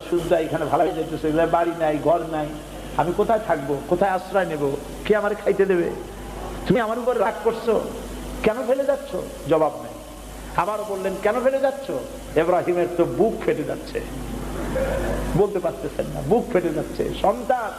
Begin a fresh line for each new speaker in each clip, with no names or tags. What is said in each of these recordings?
শুদ্ধ এখানে ভালাই যেতেছে, বাড়ি নাই, ঘর নাই, আমি কোথায় থাকবো, কোথায় আশ্রয় নেব, কে আমার খাইতে দেবে? তুমি আমার উপর রাগ করছো, কেন ফেলে যাচ্ছ? জবাব নেই। আবারও বললেন, কেন ফেলে যাচ্ছ? ইব্রাহিমের তো বুক ফেটে যাচ্ছে, বলতে পারতেছেন না, বুক ফেটে যাচ্ছে। সন্তান,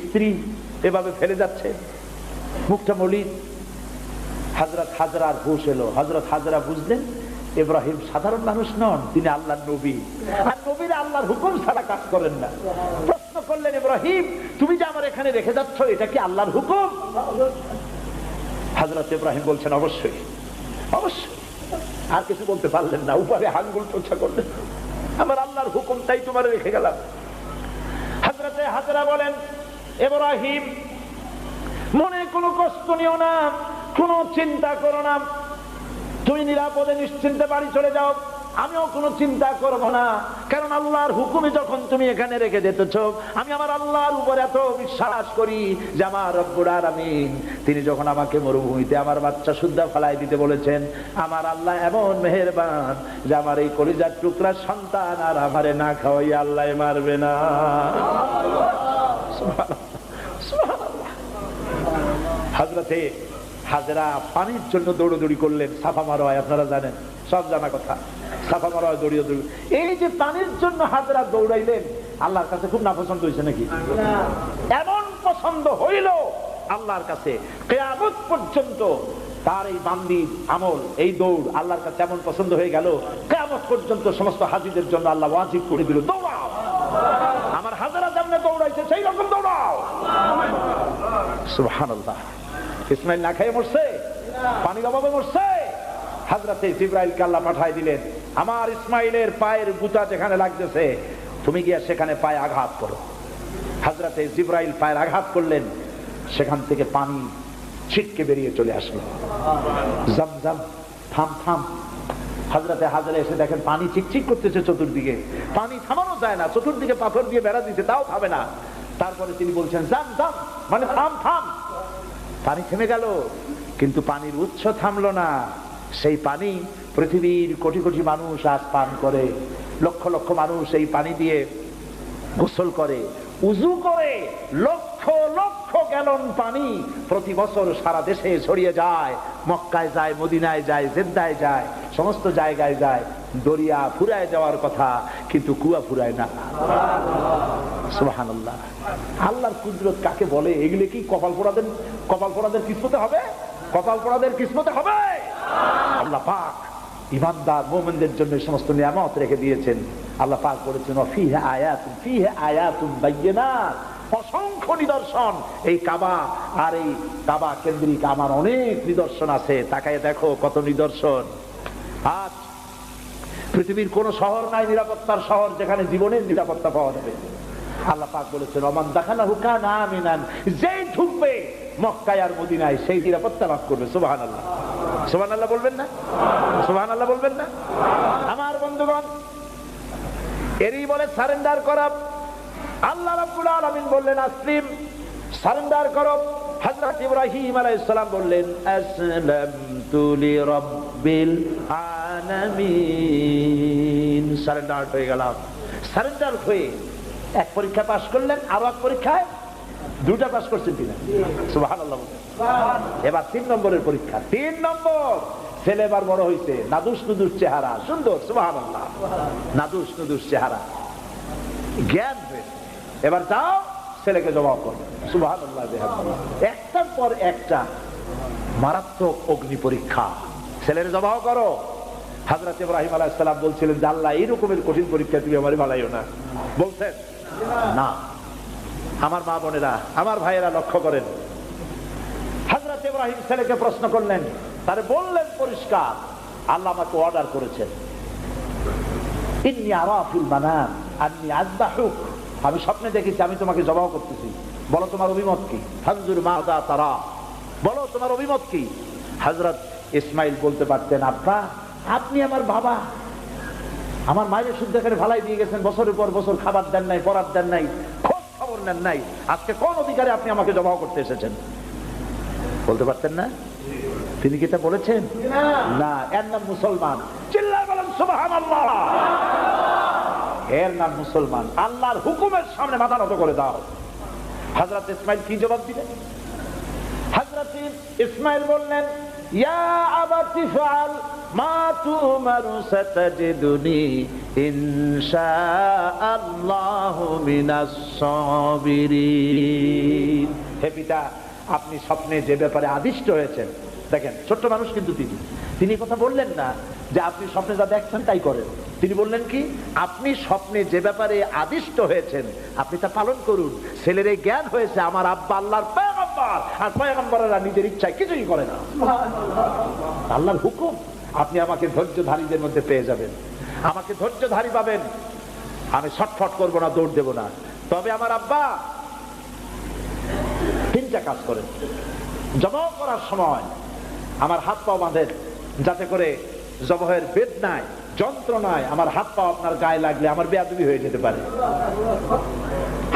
স্ত্রী এভাবে ফেলে যাচ্ছে, মুখটা মলিন। হযরত হাজরার হুঁশ এলো। হযরত হাজরা বুঝলেন ইব্রাহিম সাধারণ মানুষ নন, তিনি আল্লাহর নবী, আর নবীরা আল্লাহর হুকুম ছাড়া কাজ করেন না। প্রশ্ন করলেন, ইব্রাহিম তুমি যে আমার এখানে রেখে যাচ্ছ, এটা কি আল্লাহর হুকুম? হযরত ইব্রাহিম বলছেন, অবশ্যই অবশ্যই। আর কিছু বলতে পারলেন না, উপরে আঙ্গুল চোখা করলেন, আমার আল্লাহর হুকুম, তাই তোমার রেখে গেলাম। হযরতে হাজরা বলেন, ইব্রাহিম মনে কোনো কষ্ট নিও না, কোনো চিন্তা করো না, তুমি নিরাপদে নিশ্চিন্তে বাড়ি চলে যাও, আমিও কোনো চিন্তা করব না। কারণ আল্লাহর হুকুমে যখন তুমি এখানে রেখে যেতেছ, আমি আমার আল্লাহর উপর এত বিশ্বাস করি যে আমার রব্বুল আলামিন তিনি যখন আমাকে মরুভূমিতে আমার বাচ্চা সুদ্ধা ফেলাই দিতে বলেছেন, আমার আল্লাহ এমন মেহেরবান যে আমার এই কলিজার টুকরা সন্তান আর আমারে না খাওয়াই আল্লাহ মারবে না। হযরতে হাজরা পানির জন্য দৌড়দৌড়ি করলেন। সাফা মারোয় আপনারা জানেন, সব জানা কথা, সাফা মারোয় দৌড়িয়ে দৌড়ি। এই যে পানির জন্য হাজরা দৌড়াইলেন, আল্লাহর কাছে খুব নাপছন্দ হয়েছে নাকি? এমন পছন্দ হইল আল্লাহর কাছে, কিয়ামত পর্যন্ত তার এই বান্দির আমল, এই দৌড় আল্লাহর কাছে এমন পছন্দ হয়ে গেল, কিয়ামত পর্যন্ত সমস্ত হাজীদের জন্য আল্লাহ ওয়াজিব করে দিল, দৌড়াও, আমার হাজরা যেমন দৌড়াইছে সেই রকম দৌড়াও। সুবহানাল্লাহ। ইসমাইল না খেয়ে মরছে, পানির অভাবে মরছে। হযরতে জিবরাইলকে আল্লাহ পাঠায় দিলেন, আমার ইসমাইলের পায়ের গুতা যেখানে লাগতেছে তুমি গিয়ে সেখানে পায়ে আঘাত করো। হযরতে জিবরাইল পায়ের আঘাত করলেন, সেখান থেকে পানি ছিটকে বেরিয়ে চলে আসলো। জমজম, থাম থাম। হযরতে হাজরা এসে দেখেন পানি চিকচিক করতেছে চতুর্দিকে, পানি থামানো যায় না, চতুর্দিকে পাথর দিয়ে বেড়া দিতে, তাও থামে না। তারপরে তিনি বলছেন জাম জাম, মানে থাম থাম। পানি থেমে গেল, কিন্তু পানির উৎস থামলো না। সেই পানি পৃথিবীর কোটি কোটি মানুষ আজ পান করে, লক্ষ লক্ষ মানুষ এই পানি দিয়ে গোসল করে, উযু করে। লক্ষ লক্ষ গ্যালন পানি প্রতি বছর সারা দেশে ছড়িয়ে যায়, মক্কায় যায়, মদিনায় যায়, জেদ্দায় যায়, সমস্ত জায়গায় যায়। দরিয়া ফুরায় যাওয়ার কথা, কিন্তু কুয়া ফুরায় না। সুবহানাল্লাহ। আল্লাহর কুদরত কাকে বলে? এগুলো কি কপাল পোড়াদের কিসমতে হবে? কপাল পোড়াদের কিসমতে হবে? আল্লাহ পাক ঈমানদার মুমিনদের জন্য সমস্ত নিয়ামত রেখে দিয়েছেন। আল্লাহ পাক বলেছেন, ফিহা আয়াতুন বায়্যিনাত, অসংখ্য নিদর্শন। এই কাবা আর এই কাবা কেন্দ্রিক আমার অনেক নিদর্শন আছে, তাকায় দেখো কত নিদর্শন। আজ পৃথিবীর কোন শহর নাই নিরাপত্তার শহর যেখানে জীবনের নিরাপত্তা পাওয়া যাবে। আল্লাহ পাক বলেছেন, ওমান দাখালাহু কানা আমিনান, যেই ঢুকবে মক্কায় আর মদিনায় সেই নিরাপত্তা লাভ করবে। সুবহানাল্লাহ, সুবহানাল্লাহ বলবেন না? সুবহানাল্লাহ বলবেন না? আমার বন্ধুগণ, এরই বলে সারেন্ডার করা। আল্লাহ রাব্বুল আলামিন বললেন আসলিম, সারেন্ডার করো। হযরত ইব্রাহিম আলাইহিস সালাম বললেন আসলামতু লিরাব্বিল আলামিন, সারেন্ডার হয়ে গেলাম। সারেন্ডার হয়ে এক পরীক্ষা পাস করলেন, আরো এক পরীক্ষায় দুটা পাস করছেন কিনা? সুবহানাল্লাহ। এবার 3 নম্বরের পরীক্ষা, 3 নম্বর। ছেলে এবার বড় হয়েছে, নাদুস নুদুস চেহারা, সুন্দর, সুবহানাল্লাহ, নাদুস নুদুস চেহারা, জ্ঞান হয়েছে। এবার যাও ছেলেকে জবাব করো। সুবহানাল্লাহ। একটার পর একটা মারাত্মক অগ্নি পরীক্ষা, ছেলের জবাব করো। হযরত ইব্রাহিম আলাইহিস সালাম বলছিলেন যে আল্লাহ এই রকমের কঠিন পরীক্ষা তুমি আমারে বানাইও না। বলছেন না। আমার মা বোনেরা, আমার ভাইয়েরা লক্ষ্য করেন, হযরত ইব্রাহিম ছেলেকে প্রশ্ন করলেন, তারে বললেন পরিষ্কার, আল্লাহ আমাকে অর্ডার করেছেন, ইন্নী আরা ফিল মানাম আন্নী আযবাহুক, আমি স্বপ্নে দেখেছি আমি তোমাকে জবাহ করতেছি, বলো তোমার অভিমত কি? ফানজুর মাযা তারা, বলো তোমার অভিমত কি? হযরত ইসমাইল বলতে পারতেন, আপনি আমার বাবা, আমার মায়ের শুদ্ধ করে ভালাই দিয়ে গেছেন, বছরের পর বছর খাবার দেন নাই, পরার দেন নাই, খোঁজ খবর নেন নাই, আজকে কোন অধিকারে আপনি আমাকে জবাহ করতে এসেছেন? বলতে পারতেন না? তিনি কি তা বলেছেন? না। এর নাম মুসলমান। চিল্লায় বলেন সুবহানাল্লাহ। এর নাম মুসলমান। আল্লাহর হুকুমের সামনে মাথা নত করে দাও। হযরত ইসমাইল কি জবাব দিলেন? হযরত ইসমাইল বললেন, ইয়া আবাতি ফাআল মা তুমারু সাতাজিদুনি ইনশাআল্লাহু মিনাস সাবিরিন। হে পিতা, আপনি স্বপ্নে যে ব্যাপারে আদিষ্ট হয়েছেন, দেখেন ছোট্ট মানুষ কিন্তু তিনি কথা বললেন না যে আপনি স্বপ্নে যা দেখছেন তাই করেন। তিনি বললেন কি, আপনি স্বপ্নে যে ব্যাপারে আদিষ্ট হয়েছেন আপনি তা পালন করুন। ছেলের এই জ্ঞান হয়েছে আমার আব্বা আল্লাহর পয়গম্বর, আর পয়গম্বররা নিজের ইচ্ছায় কিছুই করে না। আল্লাহর হুকুম, আপনি আমাকে ধৈর্যধারীদের মধ্যে পেয়ে যাবেন, আমাকে ধৈর্যধারী পাবেন। আমি ছটফট করবো না, দৌড় দেব না। তবে আমার আব্বা তিনটা কাজ করেন। জবাহ করার সময় আমার হাত পা বাঁধেন, যাতে করে জবাহের বেদনায় যন্ত্রণায় আমার হাত পা আপনার গায়ে লাগলে আমার বেয়াদবি হয়ে যেতে পারে।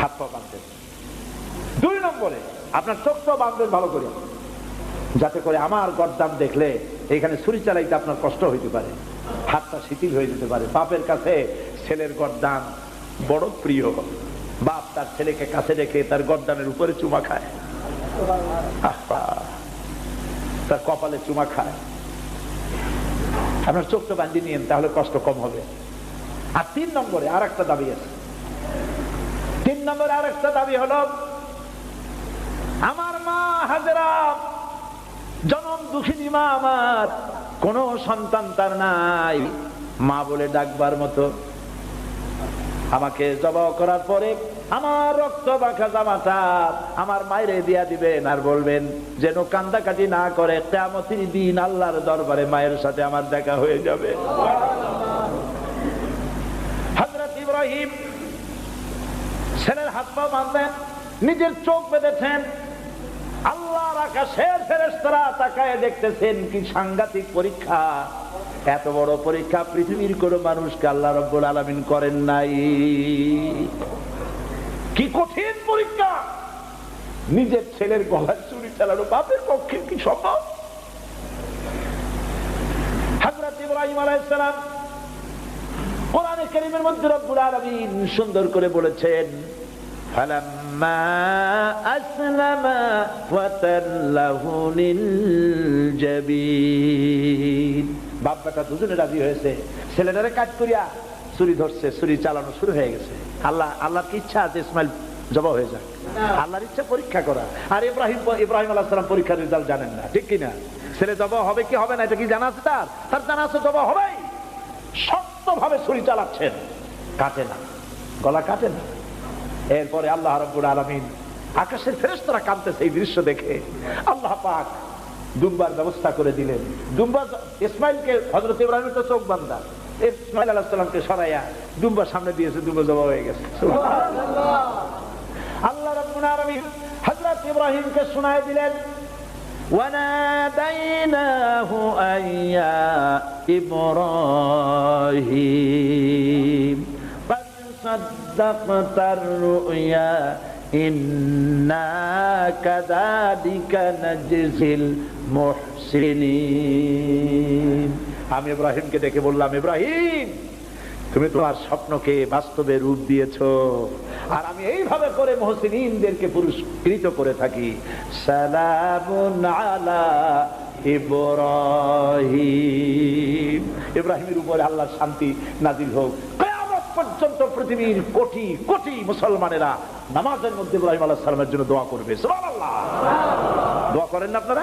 হাত পা বাঁধতেন। 2 নম্বরে আপনার চোখটাও বাঁধবেন ভালো করে, যাতে করে আমার গর্দান দেখলে এখানে ছুরি চালাইতে আপনার কষ্ট হইতে পারে, হাতটা শিথিল হয়ে যেতে পারে। বাপের কাছে ছেলের গর্দান বড় প্রিয়। বাপ তার ছেলেকে কাছে রেখে তার গর্দানের উপরে চুমা খায়, তার কপালে চুমা খায়। আপনার চোখটা বাঁধিয়ে নিয়েন, তাহলে কষ্ট কম হবে। আর 3 নম্বরে আর একটা দাবি আছে। 3 নম্বরে আর একটা দাবি হলো, আমার মা হাজেরা জনম দুঃখিনী মা, আমার কোন সন্তান তার নাই, মা বলে ডাকবার মতো। আমাকে জবাহ করার পরে আমার রক্ত মাখা জামাটা আমার মায়েরে দিয়া দিবেন, আর বলবেন যেন কান্দাকাটি না করে। কিয়ামতের দিন আল্লাহর দরবারে মায়ের সাথে আমার দেখা হয়ে যাবে। হযরত ইব্রাহিম ছেলের হাত পা বাঁধলেন, নিজের চোখ বেঁধেছেন। আল্লাহর আকাশের ফেরেশতারা তাকায় দেখতেছেন, কি সাংঘাতিক পরীক্ষা। এত বড় পরীক্ষা পৃথিবীর কোন মানুষকে আল্লাহ রাব্বুল আলামিন করেন নাই। কি কঠিন পরীক্ষা! নিজের ছেলের গলায় ছুরি চালানো বাপের পক্ষে কি সম্ভব? হযরত ইব্রাহিম আলাইহিস সালাম কোরআনে কারীমের মধ্যে রব্বুল আলামিন সুন্দর করে বলেছেন, ফালাম্মা আসলামা ওয়া তাল্লাহু লিল জাবিন। বাপ বেটা দুজনে রাজি হয়েছে, ছেলেটারে কাট করিয়া ছুরি ধরছে, ছুরি চালানো শুরু হয়ে গেছে। আল্লাহর কি ইচ্ছা আছে ইসমাইল জবাহ হয়ে যায়? আল্লাহর ইচ্ছা পরীক্ষা করা। আর ইব্রাহিম আলাইহিস সালাম পরীক্ষার রেজাল্ট জানেন না, ঠিক কিনা? ছেলে জবাহ হবে কি হবে না এটা কি জানা আছে? তার জানা আছে জবাহ হবেই। শক্তভাবে ছুরি চালাচ্ছেন, কাটে না, গলা কাটে না। এরপরে আল্লাহ রাব্বুল আলামিন, আকাশের ফেরেশতারা কাঁদতেছে এই দৃশ্য দেখে। আল্লাহ পাক দুম্বার ব্যবস্থা করে দিলেন। দুম্বা ইসমাইলকে, হযরত ইব্রাহিমের তো চোখ বাঁধা, ইসমাইল আলাইহিস সালামকে সরাইয়া দুম্বার সামনে দিয়েছে, দুম্বা জবাহ হয়ে গেছে। সুবহানাল্লাহ। আল্লাহ রাব্বুল আলামিন হযরত ইব্রাহিমকে শোনায় দিলেন, ওয়ানাদাইনাহু আইয়া ইব্রাহিম ক্বাদ সাদ্দাকতার রুয়া ইন্না কাযালিকা নাজজিল মুহসিনিন। আমি ইব্রাহিমকে ডেকে বললাম, ইব্রাহিম তুমি তোমার স্বপ্নকে বাস্তবে রূপ দিয়েছো, আর আমি এইভাবে করে মুহসিনিনদেরকে পুরস্কৃত করে থাকি। সালামুন আলা ইব্রাহিম। ইব্রাহিমের উপরে আল্লাহর শান্তি নাজিল হোক। কিয়ামত পর্যন্ত পৃথিবীর কোটি কোটি মুসলমানেরা নামাজের মধ্যে ইব্রাহিম আলাইহিস সালামের জন্য দোয়া করবে। সুবহানাল্লাহ। দোয়া করেন না আপনারা?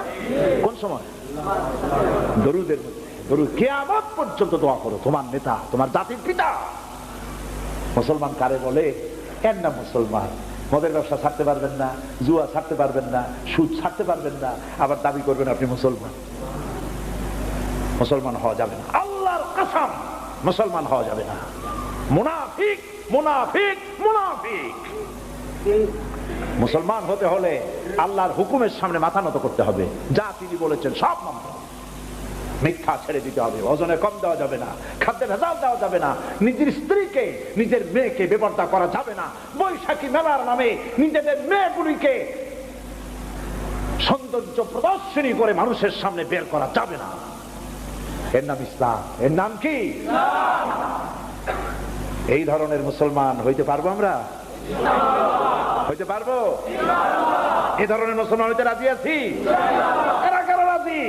কোন সময়? দরুদের মধ্যে। দরুদ কিয়ামত পর্যন্ত দোয়া করো, তোমার নেতা, তোমার জাতির পিতা। মুসলমান কারে বলে? এর নাম মুসলমান। মদের ব্যবসা ছাড়তে পারবেন না, জুয়া ছাড়তে পারবেন না, সুদ ছাড়তে পারবেন না, আবার দাবি করবেন আপনি মুসলমান। মুসলমান হওয়া যাবে না, আল্লাহর কসম মুসলমান হওয়া যাবে না। মুনাফিক, মুনাফিক, মুনাফিক। মুসলমান হতে হলে আল্লাহর হুকুমের সামনে মাথা নত করতে হবে। যা তিনি বলেছেন সব মানতে হবে। মিথ্যা ছেড়ে দিতে হবে, ওজনে কম দেওয়া যাবে না, খাদ্যে ভেজাল দেওয়া যাবে না, নিজের স্ত্রীকে, নিজের মেয়েকে বেপরদা করা যাবে না, বৈশাখী মেলার নামে নিজেদের মেয়েগুলিকে সৌন্দর্য প্রদর্শনী করে মানুষের সামনে বের করা যাবে না। এর নাম ইসলাম। এর নাম কি? এই ধরনের মুসলমান হইতে পারবো আমরা? হইতে পারবো? এই ধরনের মুসলমান হইতে রাজি আছি? কারা কারা রাজি?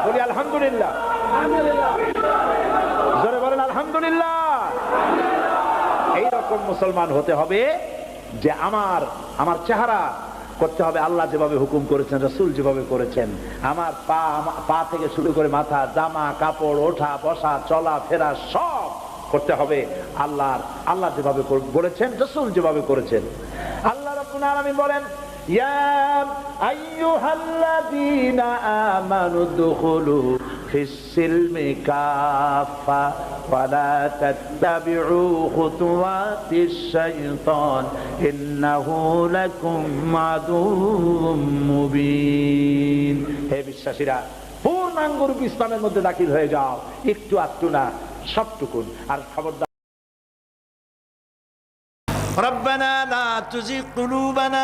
বলি আলহামদুলিল্লাহ। জোরে বলেন আলহামদুলিল্লাহ। এইরকম মুসলমান হতে হবে যে আমার চেহারা করতে হবে আল্লাহ যেভাবে হুকুম করেছেন, রাসূল যেভাবে করেছেন। আমার পা থেকে শুরু করে মাথা, জামা কাপড়, ওঠা বসা, চলা ফেরা সব করতে হবে আল্লাহ যেভাবে বলেছেন, রাসূল যেভাবে করেছেন। আল্লাহ রাব্বুল আলামিন বলেন, ইয়া আইয়ুহাল্লাযীনা আমানু দুখুলু ফিস-সিলমি কাফা ওয়া লা তাত্তাবিউ খুতুওয়াতিশ শাইতান ইন্নাহু লাকুম আদুউম মুবিন। হে বিশ্বাসীরা, পূর্ণাঙ্গ ইসলামের মধ্যে দাখিল হয়ে যাও, একটু আধটু না, সবটুকুন। আর খবরদার,
রব্বানা লা তুযিগ কুলুবানা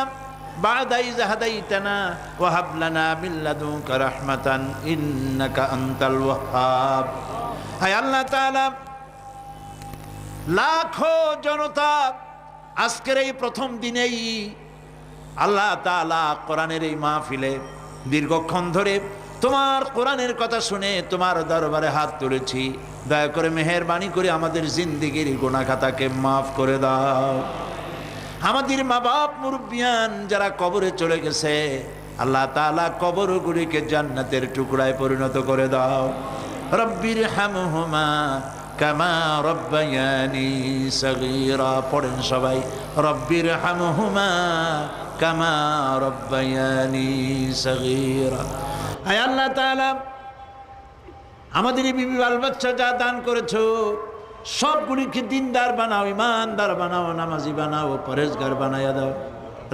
বা'দা ইয হাদাইতানা ওয়া হাব লানা মিন লাদুনকা রাহমাতান ইন্নাকা আনতাল ওয়াহ্হাব। হে আল্লাহ তাআলা, লাখো জনতা আজকের এই প্রথম দিনেই আল্লাহ তাআলা কোরআনের এই মাহফিলে দীর্ঘক্ষণ ধরে তোমার কোরআনের কথা শুনে তোমার দরবারে হাত তুলেছি। দয়া করে মেহেরবানি করে আমাদের জিন্দেগির গুনাহ খাতাকে মাফ করে দাও। আমাদের মা বাপ মুরব্বিয়ান যারা কবরে চলে গেছে, আল্লাহ তাআলা কবরগুলিকে জান্নাতের টুকরায় পরিণত করে দাও। রব্বির হামহুমা কামা রব্বায়ানি সগীরা। পড়েন সবাই, রব্বির হামহুমা কামা রব্বায়ানি সগীরা। হে আল্লাহ তাআলা, আমাদের এই বিবি বাল বাচ্চা যা দান করেছো সবগুলিকে দিনদার বানাও, ইমানদার বানাও, নামাজি বানাও, পরেজগার বানাইয়া দাও।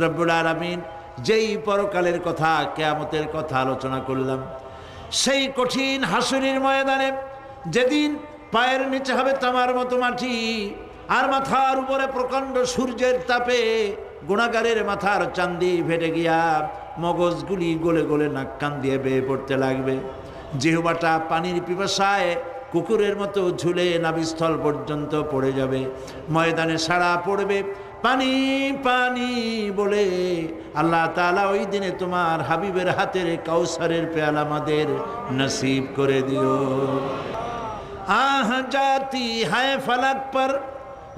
রব্বুল আলামিন, যেই পরকালের কথা, কিয়ামতের কথা আলোচনা করলাম, সেই কঠিন হাসরের ময়দানে যেদিন পায়ের নিচে হবে তামার মতো মাটি, আর মাথার উপরে প্রকাণ্ড সূর্যের তাপে গুনাহগারের মাথার চান্দি ফেটে গিয়া মগজগুলি গলে গলে নাক কান দিয়ে বেয়ে পড়তে লাগবে। জিহ্বাটা পানির পিপাসায় কুকুরের মতো ঝুলে নাভিস্থল পর্যন্ত পড়ে যাবে। ময়দানে সাড়া পড়বে পানি পানি বলে। আল্লাহ তাআলা ওই দিনে তোমার হাবিবের হাতের কাউসারের পেয়ালা আমাদের নসিব করে দিও। আহ জাতি है फलक पर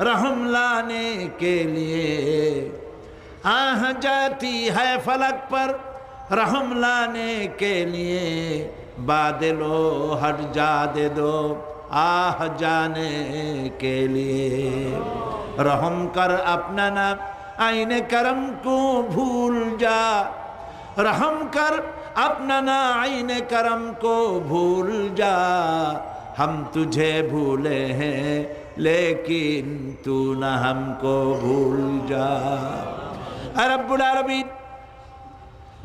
रहम लाने के लिए, आह जाती है फलक पर रहम लाने के लिए, बादलो हट जा दे दो आह जाने के लिए। रहम कर अपना ना आईने करम को भूल जा, रहम कर अपना ना आईने करम को भूल जा। हम तुझे भूले हैं लेकिन तू न हमको भूल जा। রব্বুল আলামিন,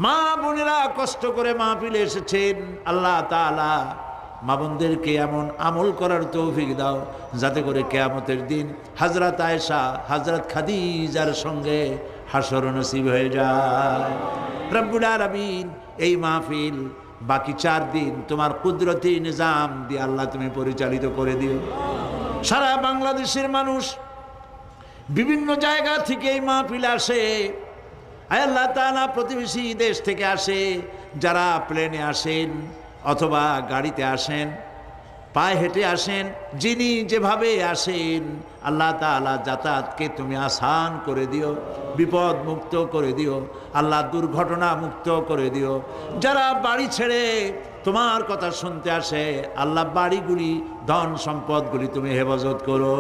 মা বোনেরা কষ্ট করে মাহফিলে এসেছেন, আল্লাহ তাআলা মা বোনদেরকে এমন আমল করার তৌফিক দাও যাতে করে কিয়ামতের দিন হযরত আয়েশা, হযরত খাদিজার সঙ্গে হাসর নসিব হয়ে যায়। রব্বুল আলামিন, এই মাহফিল বাকি 4 দিন তোমার কুদরতি নিজাম দিয়ে আল্লাহ তুমি পরিচালিত করে দিও। সারা বাংলাদেশের মানুষ বিভিন্ন জায়গা থেকে এই মাহফিল আসে। আল্লাহ তাআলা প্রতিবেশী দেশ থেকে আসে, যারা প্লেনে আসেন অথবা গাড়িতে আসেন, পায়ে হেঁটে আসেন, যিনি যেভাবে আসেন, আল্লাহ তাআলা যাতায়াতকে তুমি আসান করে দিও, বিপদ মুক্ত করে দিও, আল্লাহ দুর্ঘটনা মুক্ত করে দিও। যারা বাড়ি ছেড়ে তোমার কথা শুনতে আসে, আল্লাহ বাড়িগুলি, ধন সম্পদগুলি তুমি হেফাজত করো।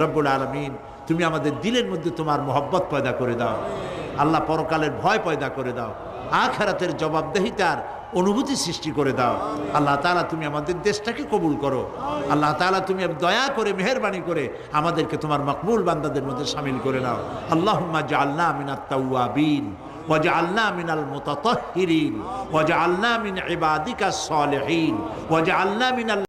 রব্বুল আলামিন, তুমি আমাদের দিলের মধ্যে তোমার মহব্বত পয়দা করে দাও। আল্লাহ, পরকালের ভয় পয়দা করে দাও, আখিরাতের জবাবদেহিতার অনুভূতি সৃষ্টি করে দাও। আল্লাহ তাআলা, তুমি আমাদের দেশটাকে কবুল করো। আল্লাহ তাআলা, তুমি দয়া করে মেহেরবানি করে আমাদেরকে তোমার মকবুল বান্দাদের মধ্যে শামিল করে নাও। আল্লাহুম্মা জাআলনা মিনাত তাওয়াবিন ওয়াজআলনা মিনাল মুতাতাহহিরিন ওয়াজআলনা মিন ইবাদিকাস সালিহিন ওয়াজআলনা মিনাল